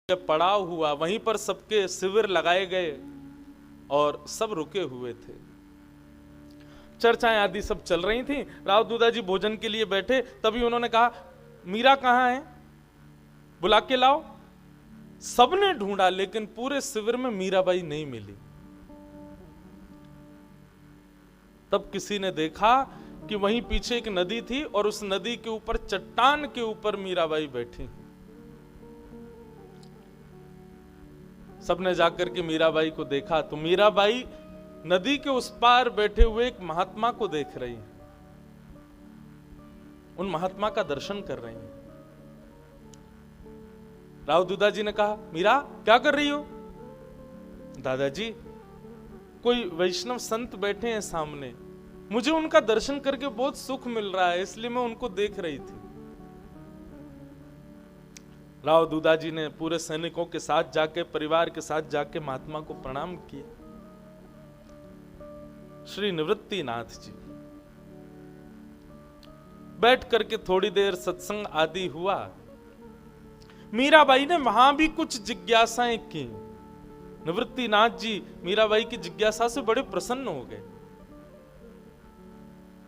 पड़ाव हुआ, वहीं पर सबके शिविर लगाए गए और सब रुके हुए थे। चर्चाएं आदि सब चल रही थी। राव दूधा जी भोजन के लिए बैठे, तभी उन्होंने कहा, मीरा कहाँ है, बुला के लाओ। सबने ढूंढा लेकिन पूरे शिविर में मीराबाई नहीं मिली। तब किसी ने देखा कि वहीं पीछे एक नदी थी और उस नदी के ऊपर चट्टान के ऊपर मीराबाई बैठी। सबने जाकर के मीराबाई को देखा तो मीराबाई नदी के उस पार बैठे हुए एक महात्मा को देख रही है, उन महात्मा का दर्शन कर रही है। राव दूधा जी ने कहा, मीरा क्या कर रही हो? दादाजी, कोई वैष्णव संत बैठे हैं सामने, मुझे उनका दर्शन करके बहुत सुख मिल रहा है, इसलिए मैं उनको देख रही थी। राव दूधा जी ने पूरे सैनिकों के साथ जाके, परिवार के साथ जाके महात्मा को प्रणाम किया। श्री निवृत्तिनाथ जी बैठ करके थोड़ी देर सत्संग आदि हुआ। मीराबाई ने वहां भी कुछ जिज्ञासाएं की। निवृत्तिनाथ जी मीराबाई की जिज्ञासा से बड़े प्रसन्न हो गए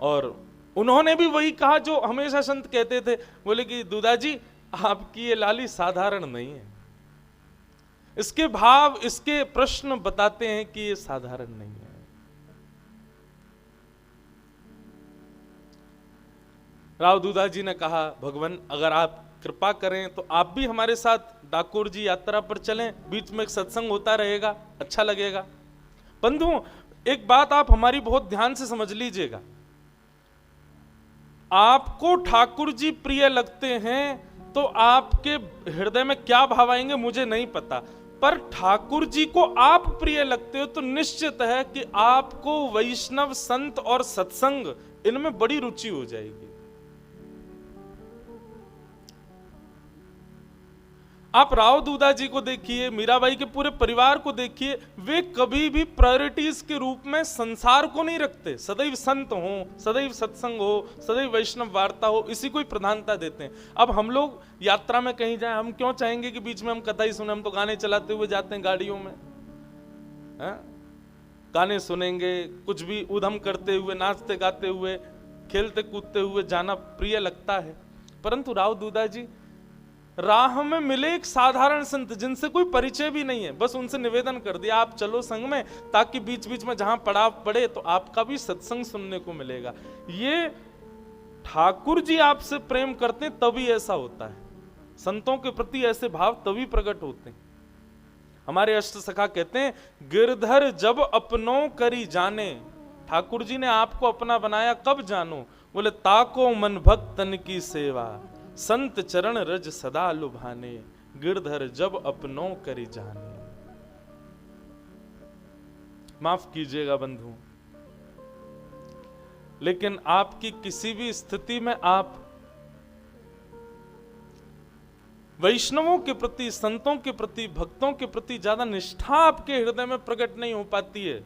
और उन्होंने भी वही कहा जो हमेशा संत कहते थे। बोले कि दूधा जी, आपकी ये लाली साधारण नहीं है। इसके भाव, इसके प्रश्न बताते हैं कि ये साधारण नहीं है। राव दूधा जी ने कहा, भगवान अगर आप कृपा करें तो आप भी हमारे साथ डाकोर जी यात्रा पर चलें, बीच में एक सत्संग होता रहेगा, अच्छा लगेगा। बंधु, एक बात आप हमारी बहुत ध्यान से समझ लीजिएगा। आपको ठाकुर जी प्रिय लगते हैं तो आपके हृदय में क्या भाव आएंगे मुझे नहीं पता, पर ठाकुर जी को आप प्रिय लगते हो तो निश्चित है कि आपको वैष्णव संत और सत्संग इनमें बड़ी रुचि हो जाएगी। आप राव दूधा जी को देखिए, मीराबाई के पूरे परिवार को देखिए, वे कभी भी प्रायोरिटीज के रूप में संसार को नहीं रखते। सदैव संत हो, सदैव सत्संग हो, सदैव वैष्णव वार्ता हो, इसी को ही प्रधानता देते हैं। अब हम लोग यात्रा में कहीं जाएं, हम क्यों चाहेंगे कि बीच में हम कथा ही सुने? हम तो गाने चलाते हुए जाते हैं गाड़ियों में, गाने सुनेंगे, कुछ भी उधम करते हुए, नाचते गाते हुए, खेलते कूदते हुए जाना प्रिय लगता है। परंतु राव दूधा जी राह में मिले एक साधारण संत जिनसे कोई परिचय भी नहीं है, बस उनसे निवेदन कर दिया आप चलो संग में, ताकि बीच बीच में जहां पड़ाव पड़े तो आपका भी सत्संग सुनने को मिलेगा। ये ठाकुर जी आपसे प्रेम करते हैं तभी ऐसा होता है, संतों के प्रति ऐसे भाव तभी प्रकट होते हैं। हमारे अष्ट सखा कहते हैं, गिरधर जब अपनों करी जाने, ठाकुर जी ने आपको अपना बनाया कब जानो? बोले ताको मन भक्तन की सेवा, संत चरण रज सदा लुभाने, गिरधर जब अपनों करी जाने। माफ कीजिएगा बंधु, लेकिन आपकी किसी भी स्थिति में आप वैष्णवों के प्रति, संतों के प्रति, भक्तों के प्रति ज्यादा निष्ठा आपके हृदय में प्रकट नहीं हो पाती है,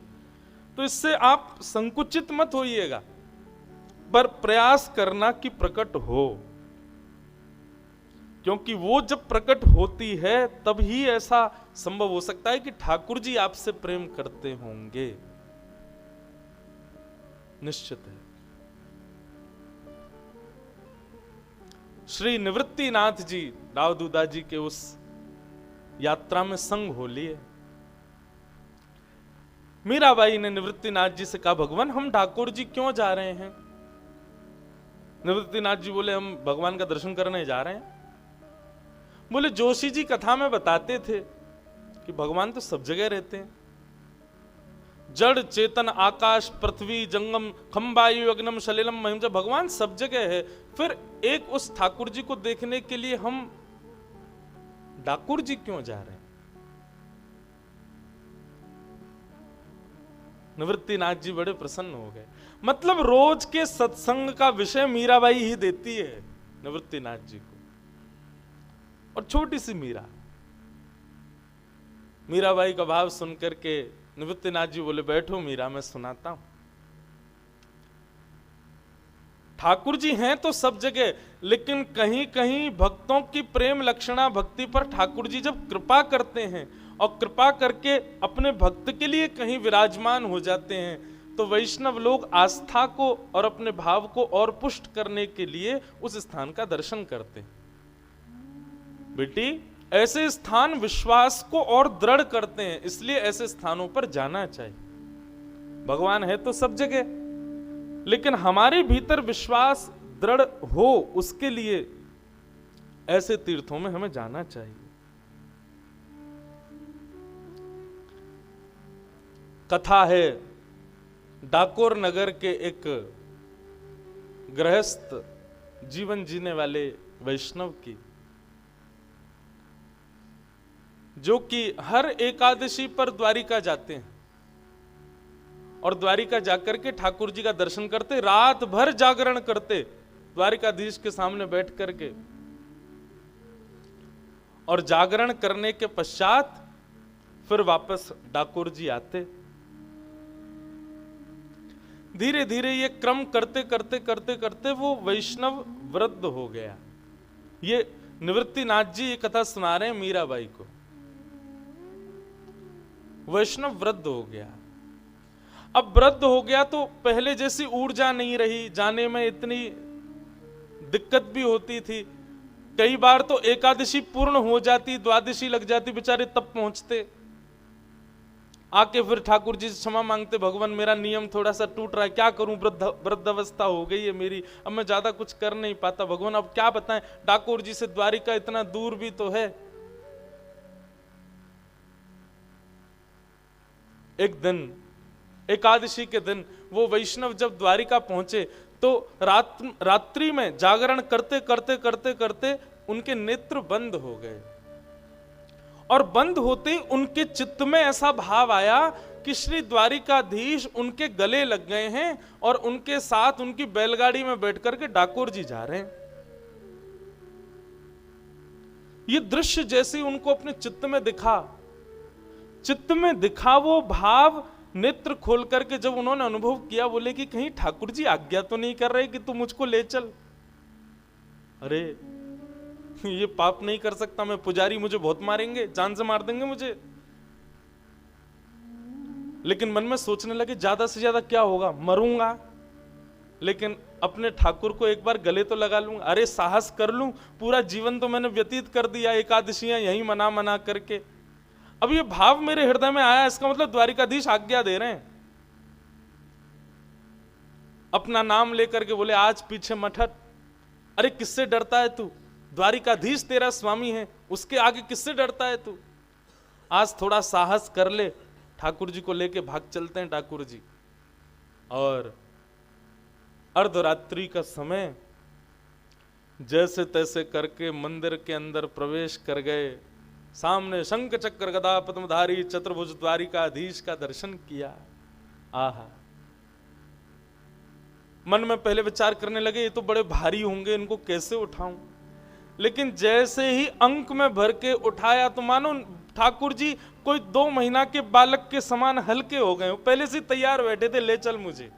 तो इससे आप संकुचित मत होइएगा, पर प्रयास करना कि प्रकट हो, क्योंकि वो जब प्रकट होती है तब ही ऐसा संभव हो सकता है कि ठाकुर जी आपसे प्रेम करते होंगे। निश्चित है। श्री निवृत्तिनाथ जी राव दूधा जी के उस यात्रा में संग हो लिए। मीराबाई ने निवृत्तिनाथ जी से कहा, भगवान हम डाकोर जी क्यों जा रहे हैं? निवृत्तिनाथ जी बोले, हम भगवान का दर्शन करने जा रहे हैं। बोले, जोशी जी कथा में बताते थे कि भगवान तो सब जगह रहते हैं, जड़ चेतन आकाश पृथ्वी जंगम खम्बायु अग्नम सलिलम महिम, जब भगवान सब जगह है, फिर एक उस ठाकुर जी को देखने के लिए हम डाकुर जी क्यों जा रहे हैं? निवृत्तिनाथ जी बड़े प्रसन्न हो गए। मतलब रोज के सत्संग का विषय मीराबाई ही देती है निवृत्तिनाथ जी को, और छोटी सी मीराबाई का भाव सुनकर के निवृत्तिनाथ जी बोले, बैठो मीरा मैं सुनाता हूं। ठाकुर जी हैं तो सब जगह, लेकिन कहीं कहीं भक्तों की प्रेम लक्षणा भक्ति पर ठाकुर जी जब कृपा करते हैं और कृपा करके अपने भक्त के लिए कहीं विराजमान हो जाते हैं, तो वैष्णव लोग आस्था को और अपने भाव को और पुष्ट करने के लिए उस स्थान का दर्शन करते हैं। बेटी, ऐसे स्थान विश्वास को और दृढ़ करते हैं, इसलिए ऐसे स्थानों पर जाना चाहिए। भगवान है तो सब जगह, लेकिन हमारे भीतर विश्वास दृढ़ हो, उसके लिए ऐसे तीर्थों में हमें जाना चाहिए। कथा है डाकोर नगर के एक गृहस्थ जीवन जीने वाले वैष्णव की, जो कि हर एकादशी पर द्वारिका जाते हैं और द्वारिका जाकर के ठाकुर जी का दर्शन करते, रात भर जागरण करते द्वारिकाधीश के सामने बैठ करके, और जागरण करने के पश्चात फिर वापस डाकोर जी आते। धीरे धीरे ये क्रम करते करते करते करते वो वैष्णव वृद्ध हो गया। ये निवृत्तिनाथ जी ये कथा सुना रहे हैं मीराबाई को। वैष्णव वृद्ध हो गया। अब वृद्ध हो गया तो पहले जैसी ऊर्जा नहीं रही, जाने में इतनी दिक्कत भी होती थी। कई बार तो एकादशी पूर्ण हो जाती, द्वादशी लग जाती, बेचारे तब पहुंचते, आके फिर ठाकुर जी से क्षमा मांगते, भगवान मेरा नियम थोड़ा सा टूट रहा है, क्या करूं, वृद्धावस्था हो गई है मेरी, अब मैं ज्यादा कुछ कर नहीं पाता, भगवान अब क्या बताएं, डाकोर जी से द्वारिका इतना दूर भी तो है। एक दिन एकादशी के दिन वो वैष्णव जब द्वारिका पहुंचे तो रात्रि में जागरण करते करते करते करते उनके नेत्र बंद हो गए, और बंद होते उनके चित्त में ऐसा भाव आया कि श्री द्वारिकाधीश उनके गले लग गए हैं और उनके साथ उनकी बैलगाड़ी में बैठ करके डाकोर जी जा रहे हैं। ये दृश्य जैसे उनको अपने चित्त में दिखा, वो भाव नेत्र खोल करके जब उन्होंने अनुभव किया, बोले कि कहीं ठाकुर जी आज्ञा तो नहीं कर रहे कि तू मुझको ले चल। अरे ये पाप नहीं कर सकता मैं, पुजारी मुझे बहुत मारेंगे, जान से मार देंगे मुझे। लेकिन मन में सोचने लगे ज्यादा से ज्यादा क्या होगा, मरूंगा, लेकिन अपने ठाकुर को एक बार गले तो लगा लूंगा। अरे साहस कर लूं, पूरा जीवन तो मैंने व्यतीत कर दिया एकादशियां यही मना करके, अब ये भाव मेरे हृदय में आया, इसका मतलब द्वारिकाधीश आज्ञा दे रहे हैं। अपना नाम लेकर के बोले आज पीछे मत हट। अरे किससे डरता है तू, द्वारिकाधीश तेरा स्वामी है, उसके आगे किससे डरता है तू, आज थोड़ा साहस कर ले, ठाकुर जी को लेके भाग चलते हैं ठाकुर जी। और अर्धरात्रि का समय जैसे तैसे करके मंदिर के अंदर प्रवेश कर गए, सामने शंख चक्र गदा पद्मधारी चतुर्भुज द्वारिकाधीश का दर्शन किया। आहा, मन में पहले विचार करने लगे ये तो बड़े भारी होंगे, इनको कैसे उठाऊं, लेकिन जैसे ही अंक में भर के उठाया तो मानो ठाकुर जी कोई 2 महीना के बालक के समान हल्के हो गए, पहले से तैयार बैठे थे, ले चल मुझे।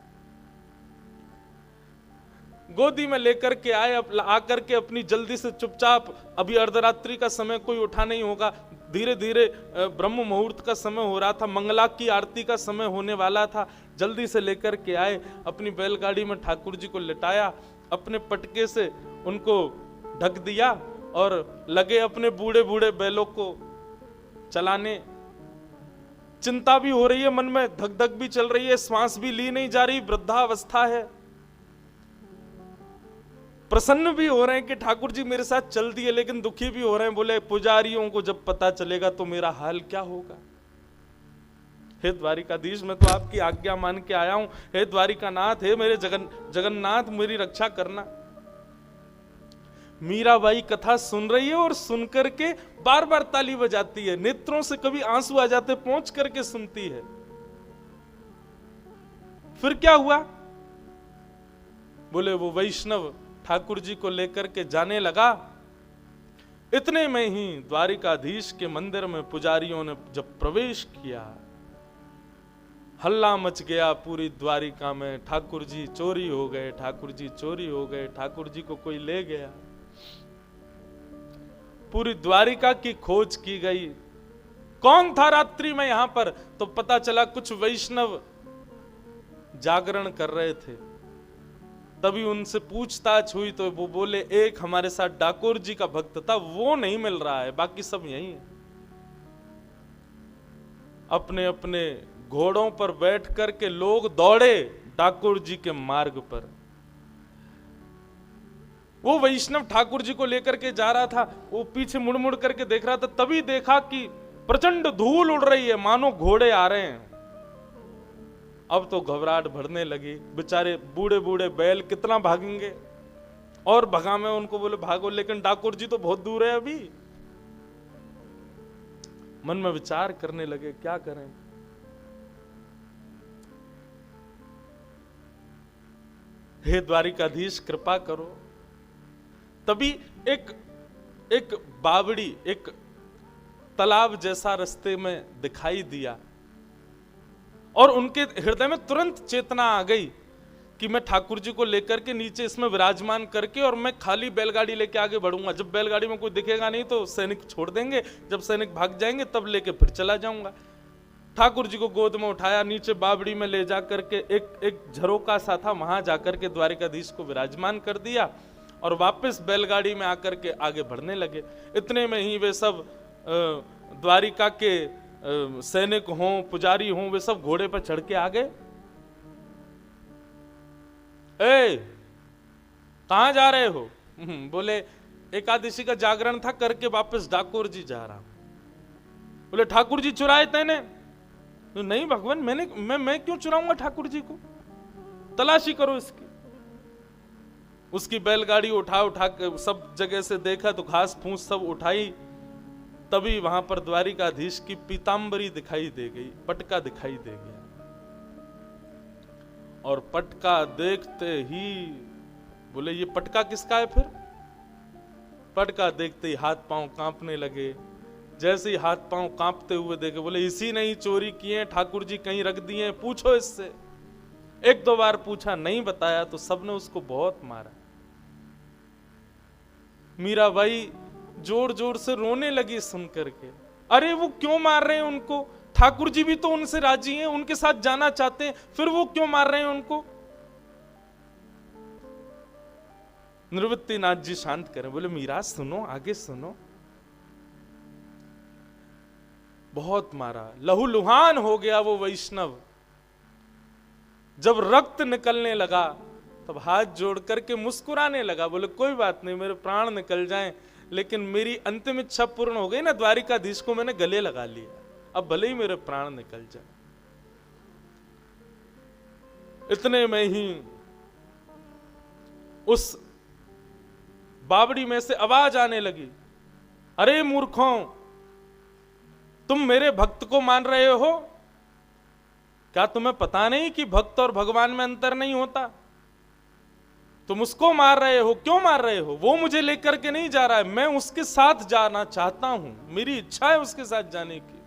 गोदी में लेकर के आए, आकर के अपनी जल्दी से चुपचाप, अभी अर्धरात्रि का समय कोई उठा नहीं होगा, धीरे धीरे ब्रह्म मुहूर्त का समय हो रहा था, मंगला की आरती का समय होने वाला था, जल्दी से लेकर के आए, अपनी बैलगाड़ी में ठाकुर जी को लिटाया, अपने पटके से उनको ढक दिया और लगे अपने बूढ़े बूढ़े बैलों को चलाने। चिंता भी हो रही है मन में, धक धक भी चल रही है, श्वास भी ली नहीं जा रही, वृद्धावस्था है। प्रसन्न भी हो रहे हैं कि ठाकुर जी मेरे साथ चल दिए, लेकिन दुखी भी हो रहे हैं, बोले पुजारियों को जब पता चलेगा तो मेरा हाल क्या होगा। हे द्वारिकाधीश, मैं तो आपकी आज्ञा मान के आया हूं, हे द्वारिकानाथ, हे मेरे जगन्नाथ, मेरी रक्षा करना। मीराबाई कथा सुन रही है और सुनकर के बार बार ताली बजाती है, नेत्रों से कभी आंसू आ जाते, पहुंच करके सुनती है। फिर क्या हुआ, बोले वो वैष्णव ठाकुर जी को लेकर के जाने लगा। इतने में ही द्वारिकाधीश के मंदिर में पुजारियों ने जब प्रवेश किया, हल्ला मच गया पूरी द्वारिका में, ठाकुर जी चोरी हो गए, ठाकुर जी चोरी हो गए, ठाकुर जी को कोई ले गया। पूरी द्वारिका की खोज की गई, कौन था रात्रि में यहां पर, तो पता चला कुछ वैष्णव जागरण कर रहे थे। तभी उनसे पूछताछ हुई तो वो बोले एक हमारे साथ डाकोर जी का भक्त था, वो नहीं मिल रहा है, बाकी सब यही है। अपने अपने घोड़ों पर बैठ करके लोग दौड़े डाकोर जी के मार्ग पर। वो वैष्णव ठाकुर जी को लेकर के जा रहा था, वो पीछे मुड़ मुड़ करके देख रहा था, तभी देखा कि प्रचंड धूल उड़ रही है, मानो घोड़े आ रहे हैं। अब तो घबराहट भरने लगी, बेचारे बूढ़े बूढ़े बैल कितना भागेंगे, और भगा में उनको बोले भागो, लेकिन डाकोर जी तो बहुत दूर है अभी। मन में विचार करने लगे क्या करें। हे द्वारिकाधीश कृपा करो। तभी एक बावड़ी, एक तालाब जैसा रास्ते में दिखाई दिया, और उनके हृदय में तुरंत चेतना आ गई कि मैं ठाकुर जी को लेकर के नीचे इसमें विराजमान करके और मैं खाली बैलगाड़ी लेके आगे बढ़ूंगा। जब बैलगाड़ी में कोई दिखेगा नहीं तो सैनिक छोड़ देंगे, जब सैनिक भाग जाएंगे तब लेके फिर चला जाऊंगा। ठाकुर जी को गोद में उठाया, नीचे बावड़ी में ले जाकर के एक झरोका सा था, वहां जाकर के द्वारिकाधीश को विराजमान कर दिया और वापस बैलगाड़ी में आकर के आगे बढ़ने लगे। इतने में ही वे सब द्वारिका के सैनिक हों, पुजारी हों, वे सब घोड़े पर चढ़ के आ गए। ए कहां जा रहे हो? बोले एकादशी का जागरण था, करके वापस डाकोर जी जा रहा हूं। बोले ठाकुर जी चुराए तैने? तो नहीं भगवान, मैं क्यों चुराऊंगा ठाकुर जी को, तलाशी करो इसकी। उसकी बैलगाड़ी उठा के सब जगह से देखा तो घास फूस सब उठाई, तभी वहां पर द्वारिकाधीश की पीतांबरी दिखाई दे गई, पटका दिखाई दे गया। और पटका देखते ही बोले ये पटका किसका है? फिर पटका देखते ही हाथ पांव कांपने लगे। जैसे ही हाथ पांव कांपते हुए देखे, बोले इसी ने ही चोरी किए, ठाकुर जी कहीं रख दिए, पूछो इससे। एक दो बार पूछा, नहीं बताया तो सबने उसको बहुत मारा। मीराबाई जोर जोर से रोने लगी सुन करके, अरे वो क्यों मार रहे हैं उनको? ठाकुर जी भी तो उनसे राजी हैं, उनके साथ जाना चाहते हैं, फिर वो क्यों मार रहे हैं उनको? निवृत्तिनाथ जी शांत करें, बोले मीरा सुनो, आगे सुनो। बहुत मारा, लहूलुहान हो गया वो वैष्णव। जब रक्त निकलने लगा तब हाथ जोड़ करके मुस्कुराने लगा, बोले कोई बात नहीं, मेरे प्राण निकल जाएं, लेकिन मेरी अंतिम इच्छा पूर्ण हो गई ना, द्वारिकाधीश को मैंने गले लगा लिया, अब भले ही मेरे प्राण निकल जाए। इतने में ही उस बावड़ी में से आवाज आने लगी, अरे मूर्खों, तुम मेरे भक्त को मान रहे हो? क्या तुम्हें पता नहीं कि भक्त और भगवान में अंतर नहीं होता? तुम उसको मार रहे हो, क्यों मार रहे हो? वो मुझे लेकर के नहीं जा रहा है, मैं उसके साथ जाना चाहता हूं, मेरी इच्छा है उसके साथ जाने की।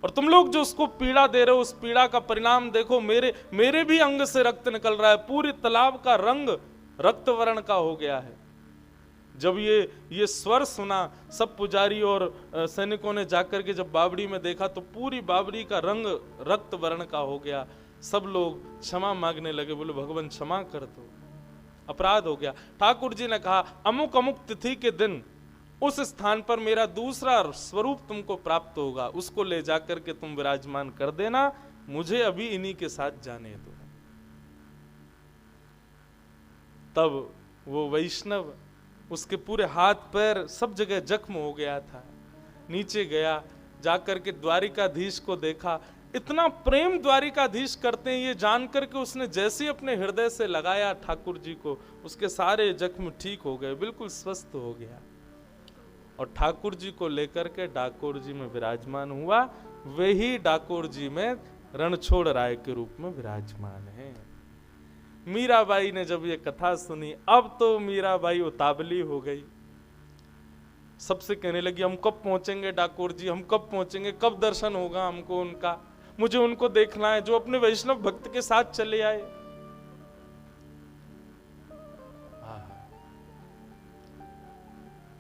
और तुम लोग जो उसको पीड़ा दे रहे हो, उस पीड़ा का परिणाम देखो, मेरे भी अंग से रक्त निकल रहा है, पूरी तालाब का रंग रक्त वर्ण का हो गया है। जब ये स्वर सुना, सब पुजारी और सैनिकों ने जाकर के जब बावड़ी में देखा तो पूरी बावड़ी का रंग रक्त वर्ण का हो गया। सब लोग क्षमा मांगने लगे, बोले भगवान क्षमा कर दो, अपराध हो गया। ठाकुर जी ने कहा, अमुक अमुक तिथि के दिन उस स्थान पर मेरा दूसरा स्वरूप तुमको प्राप्त होगा, उसको ले जाकर के तुम विराजमान कर देना, मुझे अभी इन्हीं के साथ जाने दो। तब वो वैष्णव, उसके पूरे हाथ पैर सब जगह जख्म हो गया था, नीचे गया, जाकर के द्वारिकाधीश को देखा। इतना प्रेम द्वारिकाधीश करते हैं ये जानकर के उसने जैसे अपने हृदय से लगाया ठाकुर जी को, उसके सारे जख्म ठीक हो गए, बिल्कुल स्वस्थ हो गया। और ठाकुर जी को लेकर के डाकोर जी में विराजमान हुआ। वही डाकोर जी में रणछोड़ राय के रूप में विराजमान है। मीराबाई ने जब ये कथा सुनी, अब तो मीराबाई उतावली हो गई, सबसे कहने लगी हम कब पहुंचेंगे डाकोर जी, हम कब पहुंचेंगे, कब दर्शन होगा हमको उनका। मुझे उनको देखना है जो अपने वैष्णव भक्त के साथ चले आए।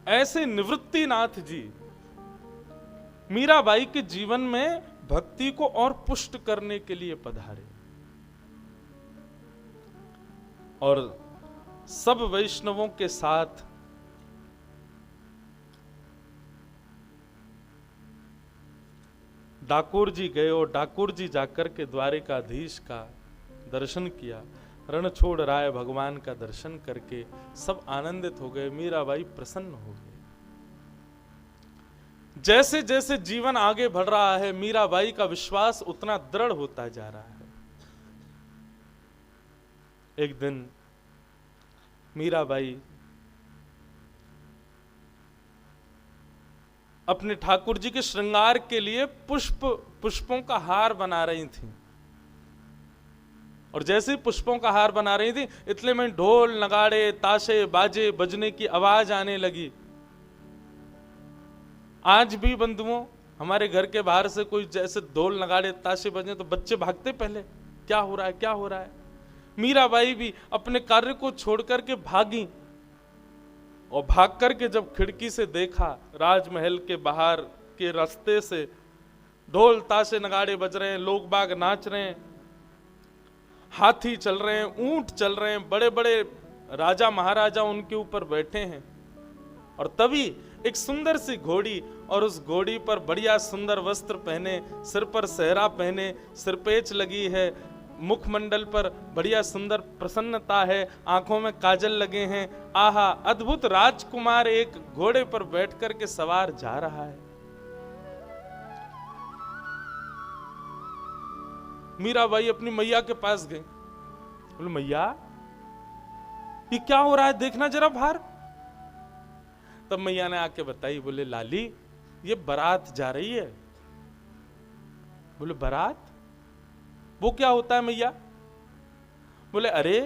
ऐसे निवृत्तिनाथ जी मीराबाई के जीवन में भक्ति को और पुष्ट करने के लिए पधारे और सब वैष्णवों के साथ डाकोर जी गए और डाकोर जी जाकर के द्वारिकाधीश का दर्शन किया। रणछोड़ राय भगवान का दर्शन करके सब आनंदित हो गए, मीराबाई प्रसन्न हो गए। जैसे जैसे जीवन आगे बढ़ रहा है, मीराबाई का विश्वास उतना दृढ़ होता जा रहा है। एक दिन मीराबाई अपने ठाकुर जी के श्रृंगार के लिए पुष्पों का हार बना रही थी और जैसे पुष्पों का हार बना रही थी इतने में ढोल नगाड़े ताशे बाजे बजने की आवाज आने लगी। आज भी बंधुओं हमारे घर के बाहर से कोई जैसे ढोल नगाड़े ताशे बजे तो बच्चे भागते पहले, क्या हो रहा है क्या हो रहा है। मीराबाई भी अपने कार्य को छोड़ करके भागी और भाग करके जब खिड़की से देखा राजमहल के बाहर के रास्ते से ढोल ताशे नगाड़े बज रहे हैं, लोग बाग नाच रहे हैं, हाथी चल रहे हैं, ऊंट चल रहे हैं, बड़े बड़े राजा महाराजा उनके ऊपर बैठे हैं और तभी एक सुंदर सी घोड़ी और उस घोड़ी पर बढ़िया सुंदर वस्त्र पहने, सिर पर सेहरा पहने, सिरपेच लगी है, मुखमंडल पर बढ़िया सुंदर प्रसन्नता है, आंखों में काजल लगे हैं। आहा, अद्भुत राजकुमार एक घोड़े पर बैठ कर के सवार जा रहा है। मीराबाई अपनी मैया के पास गई, बोले मैया ये क्या हो रहा है, देखना जरा बाहर। तब मैया ने आके बताई, बोले लाली ये बारात जा रही है। बोले बारात, वो क्या होता है मैया। बोले अरे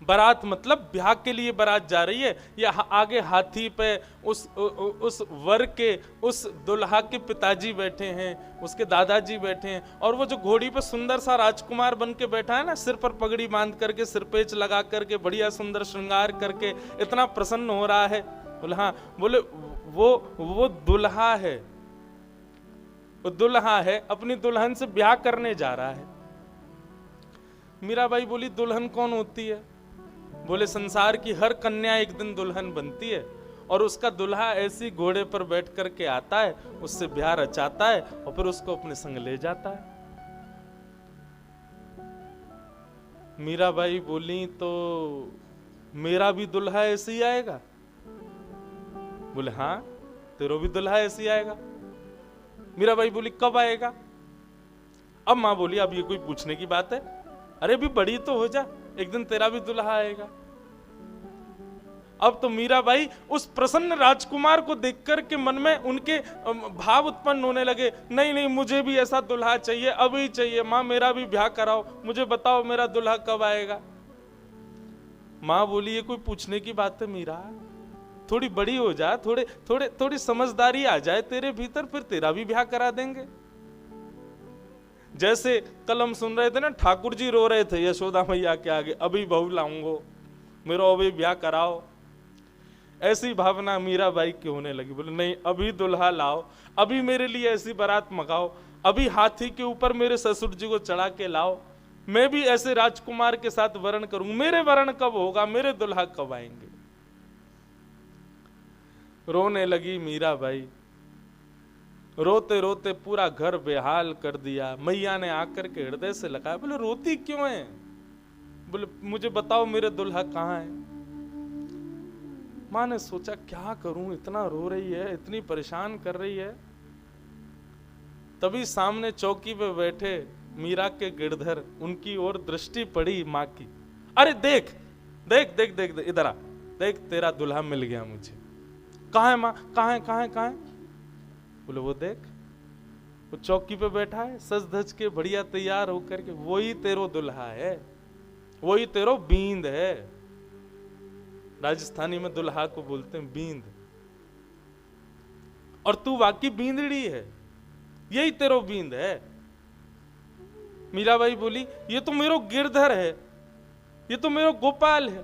बारात मतलब ब्याह के लिए बारात जा रही है। या आगे हाथी पे उस वर के उस दुल्हा के पिताजी बैठे हैं, उसके दादाजी बैठे हैं और वो जो घोड़ी पे सुंदर सा राजकुमार बन के बैठा है ना, सिर पर पगड़ी बांध करके, सिरपेच लगा करके, बढ़िया सुंदर श्रृंगार करके, इतना प्रसन्न हो रहा है। बोले हाँ। बोले वो दुल्हा है, वो दुल्हा है, अपनी दुल्हन से ब्याह करने जा रहा है। मीराबाई बोली दुल्हन कौन होती है। बोले संसार की हर कन्या एक दिन दुल्हन बनती है और उसका दुल्हा ऐसी घोड़े पर बैठ कर के आता है, उससे ब्याह रचाता है और फिर उसको अपने संग ले जाता है। मीराबाई बोली तो मेरा भी दुल्हा ऐसे ही आएगा। बोले हाँ तेरा भी दुल्हा ऐसे ही आएगा। मीराबाई बोली कब आएगा। अब मां बोली अब ये कोई पूछने की बात है, अरे भी बड़ी तो हो जा, एक दिन तेरा भी दुल्हा आएगा। अब तो मीराबाई उस प्रसन्न राजकुमार को देखकर के मन में उनके भाव उत्पन्न होने लगे, नहीं नहीं मुझे भी ऐसा दुल्हा चाहिए, अभी चाहिए मां, मेरा भी ब्याह कराओ, मुझे बताओ मेरा दुल्हा कब आएगा। मां बोली ये कोई पूछने की बात है मीरा, थोड़ी बड़ी हो जा, थोड़ी समझदारी आ जाए तेरे भीतर, फिर तेरा भी ब्याह करा देंगे। जैसे कल हम सुन रहे थे ना, ठाकुर जी रो रहे थे यशोदा मैया के आगे, अभी बहू लाऊंगो, मेरा अभी ब्याह कराओ। ऐसी भावना मीराबाई की होने लगी। बोले नहीं अभी दुल्हा लाओ, अभी मेरे लिए ऐसी बारात मंगाओ, अभी हाथी के ऊपर मेरे ससुर जी को चढ़ा के लाओ, मैं भी ऐसे राजकुमार के साथ वरण करूं। मेरे वरण कब होगा, मेरे दुल्हा कब आएंगे। रोने लगी मीराबाई, रोते रोते पूरा घर बेहाल कर दिया। मैया ने आकर के हृदय से लगाया, बोले रोती क्यों है। बोले मुझे बताओ मेरे दुल्हा कहाँ है। मां ने सोचा क्या करूं, इतना रो रही है, इतनी परेशान कर रही है। तभी सामने चौकी पे बैठे मीरा के गिरधर, उनकी ओर दृष्टि पड़ी मां की। अरे देख देख देख देख, देख इधर आ, देख तेरा दुल्हा मिल गया मुझे। कहाँ है मां, कहाँ है कहाँ है कहाँ है। बोले वो देख, वो चौकी पे बैठा है सज धज के बढ़िया तैयार होकर के, वही तेरो दुल्हा है, वही तेरो बींद है। राजस्थानी में दुल्हा को बोलते हैं बींद, और तू वाकई बींदड़ी है, यही तेरो बींद है। मीराबाई बोली ये तो मेरो गिरधर है, ये तो मेरो गोपाल है।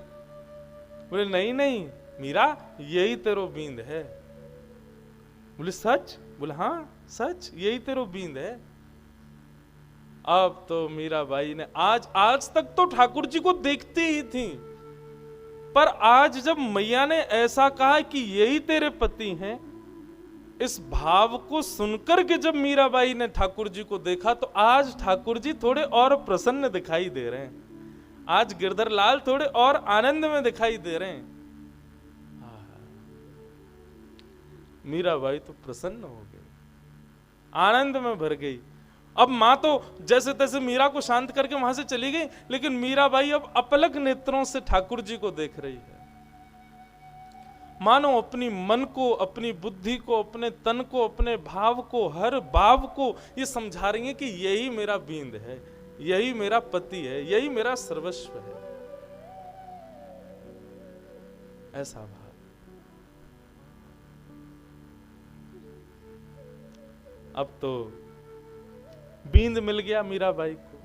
बोले नहीं नहीं मीरा, यही तेरो बींद है। बोले सच? बोले हाँ सच, यही तेरो बींद है। अब तो मीराबाई ने आज तक तो ठाकुर जी को देखती ही थी, पर आज जब मैया ने ऐसा कहा कि यही तेरे पति हैं, इस भाव को सुनकर के जब मीराबाई ने ठाकुर जी को देखा तो आज ठाकुर जी थोड़े और प्रसन्न दिखाई दे रहे हैं। आज गिरधर लाल थोड़े और आनंद में दिखाई दे रहे हैं। मीराबाई तो प्रसन्न हो गई, आनंद में भर गई। अब मां तो जैसे तैसे मीरा को शांत करके वहां से चली गई, लेकिन मीराबाई अब अपलक नेत्रों से ठाकुर जी को देख रही है। मानो अपनी मन को, अपनी बुद्धि को, अपने तन को, अपने भाव को, हर भाव को ये समझा रही है कि यही मेरा बींद है, यही मेरा पति है, यही मेरा सर्वस्व है। ऐसा भाव। अब तो बींद मिल गया मीराबाई को,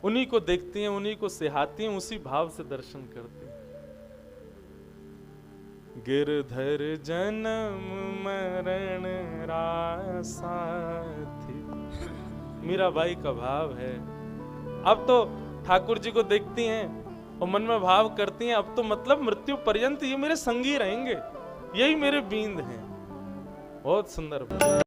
उन्हीं को देखती हैं, उन्हीं को सिहाती हैं, उसी भाव से दर्शन करती हैं। गिरधर जन्म मरण रासा थी, मीराबाई का भाव है। अब तो ठाकुर जी को देखती हैं और मन में भाव करती हैं, अब तो मतलब मृत्यु पर्यंत ये मेरे संगी रहेंगे, यही मेरे बींद हैं। बहुत सुंदर।